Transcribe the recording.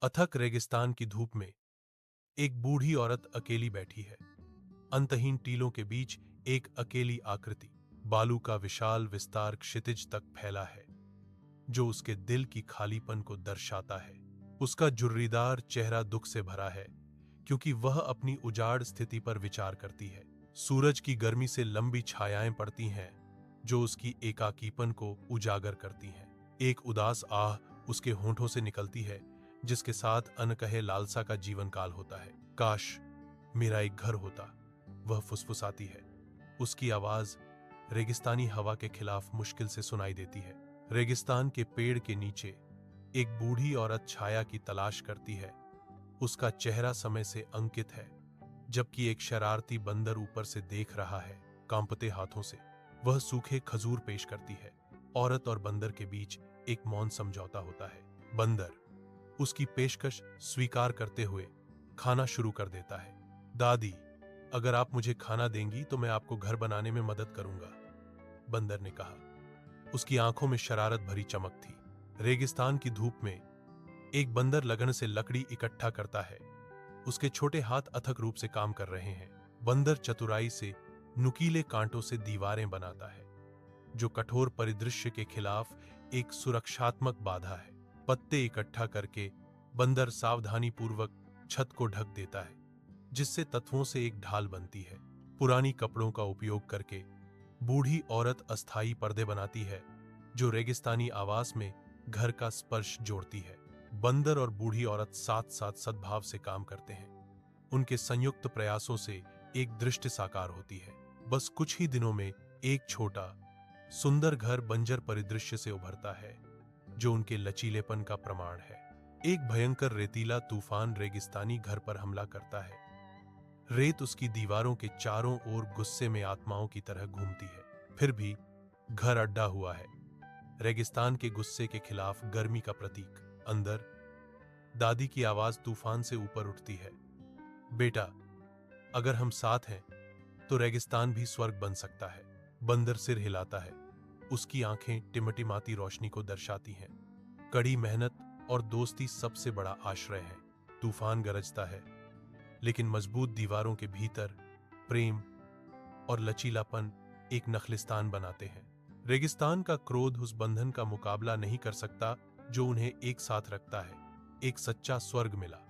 अथक रेगिस्तान की धूप में एक बूढ़ी औरत अकेली बैठी है। अंतहीन टीलों के बीच एक अकेली आकृति, बालू का विशाल विस्तार क्षितिज तक फैला है, जो उसके दिल की खालीपन को दर्शाता है। उसका झुर्रीदार चेहरा दुख से भरा है, क्योंकि वह अपनी उजाड़ स्थिति पर विचार करती है। सूरज की गर्मी से लंबी छायाएं पड़ती हैं, जो उसकी एकाकीपन को उजागर करती हैं। एक उदास आह उसके होंठों से निकलती है, जिसके साथ अनकहे लालसा का जीवन काल होता है। काश मेरा एक घर होता, वह फुसफुसाती है। उसकी आवाज रेगिस्तानी हवा के खिलाफ मुश्किल से सुनाई देती है। रेगिस्तान के पेड़ के नीचे एक बूढ़ी औरत छाया की तलाश करती है। उसका चेहरा समय से अंकित है, जबकि एक शरारती बंदर ऊपर से देख रहा है। कांपते हाथों से वह सूखे खजूर पेश करती है। औरत और बंदर के बीच एक मौन समझौता होता है। बंदर उसकी पेशकश स्वीकार करते हुए खाना शुरू कर देता है। दादी, अगर आप मुझे खाना देंगी तो मैं आपको घर बनाने में मदद करूंगा, बंदर ने कहा। उसकी आंखों में शरारत भरी चमक थी। रेगिस्तान की धूप में एक बंदर लगन से लकड़ी इकट्ठा करता है। उसके छोटे हाथ अथक रूप से काम कर रहे हैं। बंदर चतुराई से नुकीले कांटों से दीवारें बनाता है, जो कठोर परिदृश्य के खिलाफ एक सुरक्षात्मक बाधा है। पत्ते इकट्ठा करके बंदर सावधानीपूर्वक छत को ढक देता है, जिससे तत्वों से एक ढाल बनती है। पुरानी कपड़ों का उपयोग करके बूढ़ी औरत अस्थायी पर्दे बनाती है, जो रेगिस्तानी आवास में घर का स्पर्श जोड़ती है। बंदर और बूढ़ी औरत साथ साथ सद्भाव से काम करते हैं। उनके संयुक्त प्रयासों से एक दृष्टि साकार होती है। बस कुछ ही दिनों में एक छोटा सुंदर घर बंजर परिदृश्य से उभरता है, जो उनके लचीलेपन का प्रमाण है। एक भयंकर रेतीला तूफान रेगिस्तानी घर पर हमला करता है। रेत उसकी दीवारों के चारों ओर गुस्से में आत्माओं की तरह घूमती है। फिर भी घर अड्डा हुआ है, रेगिस्तान के गुस्से के खिलाफ गर्मी का प्रतीक। अंदर दादी की आवाज तूफान से ऊपर उठती है। बेटा, अगर हम साथ हैं तो रेगिस्तान भी स्वर्ग बन सकता है। बंदर सिर हिलाता है। उसकी आंखें टिमटिमाती रोशनी को दर्शाती हैं। कड़ी मेहनत और दोस्ती सबसे बड़ा आश्रय है। तूफान गरजता है, लेकिन मजबूत दीवारों के भीतर प्रेम और लचीलापन एक नखलिस्तान बनाते हैं। रेगिस्तान का क्रोध उस बंधन का मुकाबला नहीं कर सकता जो उन्हें एक साथ रखता है। एक सच्चा स्वर्ग मिला।